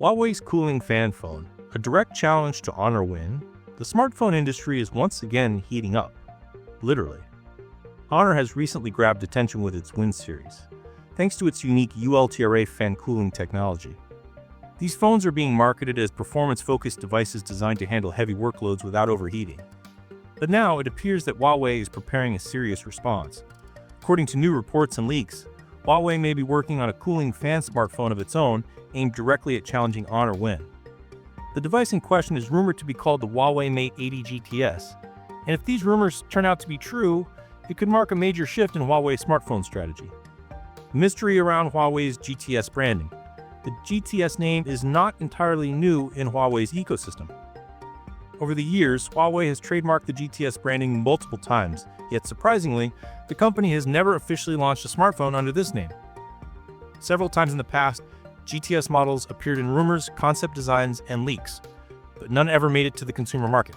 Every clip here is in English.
Huawei's cooling fan phone, a direct challenge to Honor win, the smartphone industry is once again heating up. Literally. Honor has recently grabbed attention with its Win series, thanks to its unique ULTRA fan cooling technology. These phones are being marketed as performance-focused devices designed to handle heavy workloads without overheating. But now it appears that Huawei is preparing a serious response. According to new reports and leaks, Huawei may be working on a cooling fan smartphone of its own aimed directly at challenging Honor Win. The device in question is rumored to be called the Huawei Mate 80 GTS, and if these rumors turn out to be true, it could mark a major shift in Huawei's smartphone strategy. The mystery around Huawei's GTS branding. The GTS name is not entirely new in Huawei's ecosystem. Over the years, Huawei has trademarked the GTS branding multiple times, yet surprisingly, the company has never officially launched a smartphone under this name. Several times in the past, GTS models appeared in rumors, concept designs, and leaks, but none ever made it to the consumer market.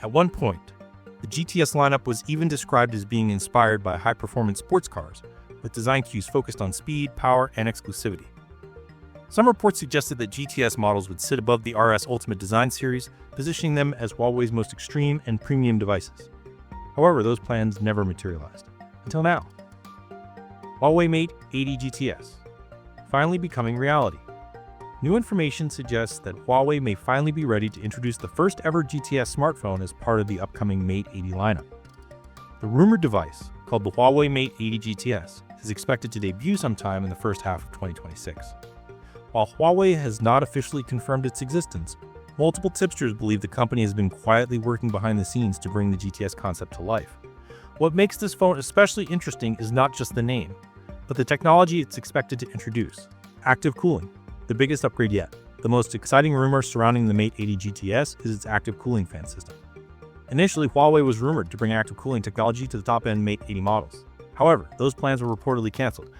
At one point, the GTS lineup was even described as being inspired by high-performance sports cars, with design cues focused on speed, power, and exclusivity. Some reports suggested that GTS models would sit above the RS Ultimate design series, positioning them as Huawei's most extreme and premium devices. However, those plans never materialized. Until now. Huawei Mate 80 GTS, finally becoming reality. New information suggests that Huawei may finally be ready to introduce the first ever GTS smartphone as part of the upcoming Mate 80 lineup. The rumored device, called the Huawei Mate 80 GTS, is expected to debut sometime in the first half of 2026. While Huawei has not officially confirmed its existence, multiple tipsters believe the company has been quietly working behind the scenes to bring the GTS concept to life. What makes this phone especially interesting is not just the name, but the technology it's expected to introduce. Active cooling, the biggest upgrade yet. The most exciting rumor surrounding the Mate 80 GTS is its active cooling fan system. Initially, Huawei was rumored to bring active cooling technology to the top-end Mate 80 models. However, those plans were reportedly canceled.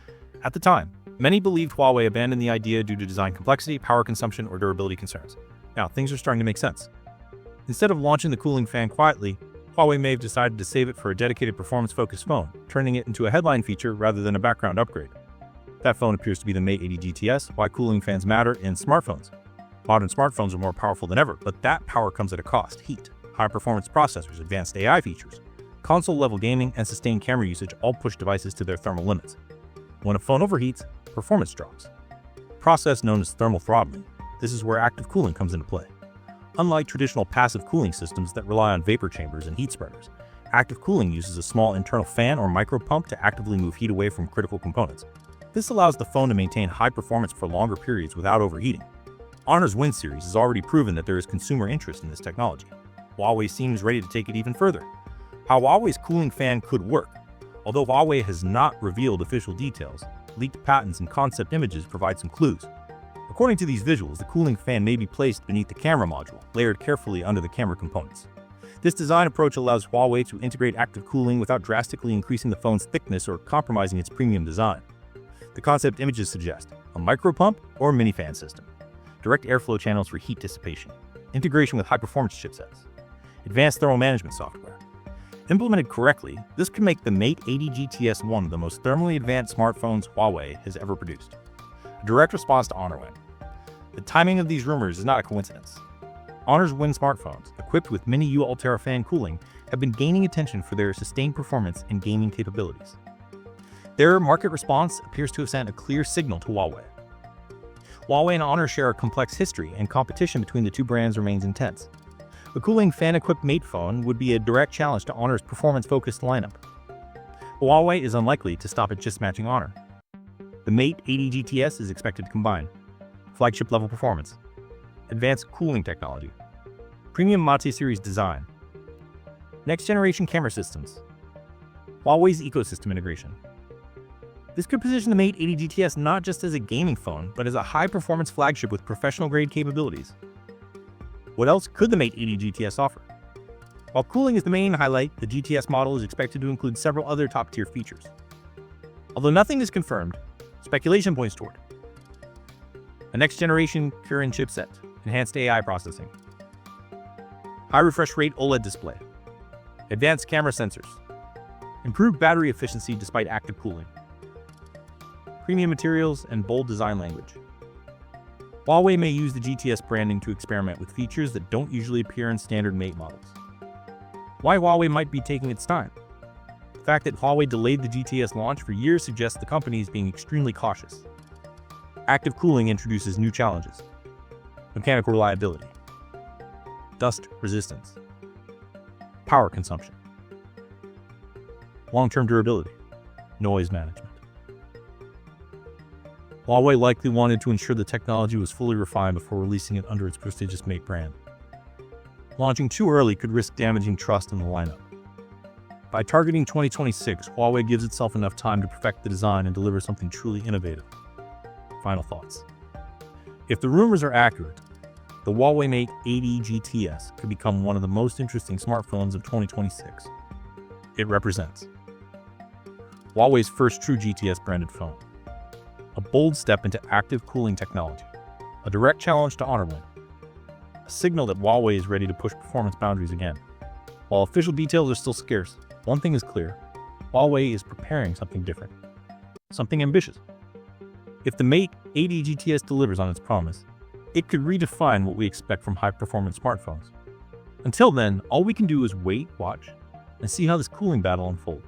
At the time, many believed Huawei abandoned the idea due to design complexity, power consumption, or durability concerns. Now, things are starting to make sense. Instead of launching the cooling fan quietly, Huawei may have decided to save it for a dedicated performance-focused phone, turning it into a headline feature rather than a background upgrade. That phone appears to be the Mate 80 GTS, why cooling fans matter in smartphones. Modern smartphones are more powerful than ever, but that power comes at a cost: heat, high-performance processors, advanced AI features, console-level gaming, and sustained camera usage all push devices to their thermal limits. When a phone overheats, performance drops. A process known as thermal throttling. This is where active cooling comes into play. Unlike traditional passive cooling systems that rely on vapor chambers and heat spreaders, active cooling uses a small internal fan or micro pump to actively move heat away from critical components. This allows the phone to maintain high performance for longer periods without overheating. Honor's Win series has already proven that there is consumer interest in this technology. Huawei seems ready to take it even further. How Huawei's cooling fan could work. Although Huawei has not revealed official details, leaked patents and concept images provide some clues. According to these visuals, the cooling fan may be placed beneath the camera module, layered carefully under the camera components. This design approach allows Huawei to integrate active cooling without drastically increasing the phone's thickness or compromising its premium design. The concept images suggest a micro pump or mini fan system, direct airflow channels for heat dissipation, integration with high-performance chipsets, advanced thermal management software. Implemented correctly, this could make the Mate 80 GTS one of the most thermally advanced smartphones Huawei has ever produced. A direct response to Honor Win. The timing of these rumors is not a coincidence. Honor's Win smartphones, equipped with mini ULTRA fan cooling, have been gaining attention for their sustained performance and gaming capabilities. Their market response appears to have sent a clear signal to Huawei. Huawei and Honor share a complex history, and competition between the two brands remains intense. A cooling fan-equipped Mate phone would be a direct challenge to Honor's performance-focused lineup. Huawei is unlikely to stop at just matching Honor. The Mate 80 GTS is expected to combine flagship-level performance, advanced cooling technology, premium Mate series design, next-generation camera systems, Huawei's ecosystem integration. This could position the Mate 80 GTS not just as a gaming phone, but as a high-performance flagship with professional-grade capabilities. What else could the Mate 80 GTS offer? While cooling is the main highlight, the GTS model is expected to include several other top-tier features. Although nothing is confirmed, speculation points toward a next-generation Kirin chipset, enhanced AI processing, high refresh rate OLED display, advanced camera sensors, improved battery efficiency despite active cooling, premium materials, and bold design language. Huawei may use the GTS branding to experiment with features that don't usually appear in standard Mate models. Why Huawei might be taking its time? The fact that Huawei delayed the GTS launch for years suggests the company is being extremely cautious. Active cooling introduces new challenges: mechanical reliability, dust resistance, power consumption, long-term durability, noise management. Huawei likely wanted to ensure the technology was fully refined before releasing it under its prestigious Mate brand. Launching too early could risk damaging trust in the lineup. By targeting 2026, Huawei gives itself enough time to perfect the design and deliver something truly innovative. Final thoughts. If the rumors are accurate, the Huawei Mate 80 GTS could become one of the most interesting smartphones of 2026. It represents Huawei's first true GTS branded phone, a bold step into active cooling technology, a direct challenge to Honor Win, a signal that Huawei is ready to push performance boundaries again. While official details are still scarce, one thing is clear: Huawei is preparing something different, something ambitious. If the Mate 80 GTS delivers on its promise, it could redefine what we expect from high-performance smartphones. Until then, all we can do is wait, watch, and see how this cooling battle unfolds.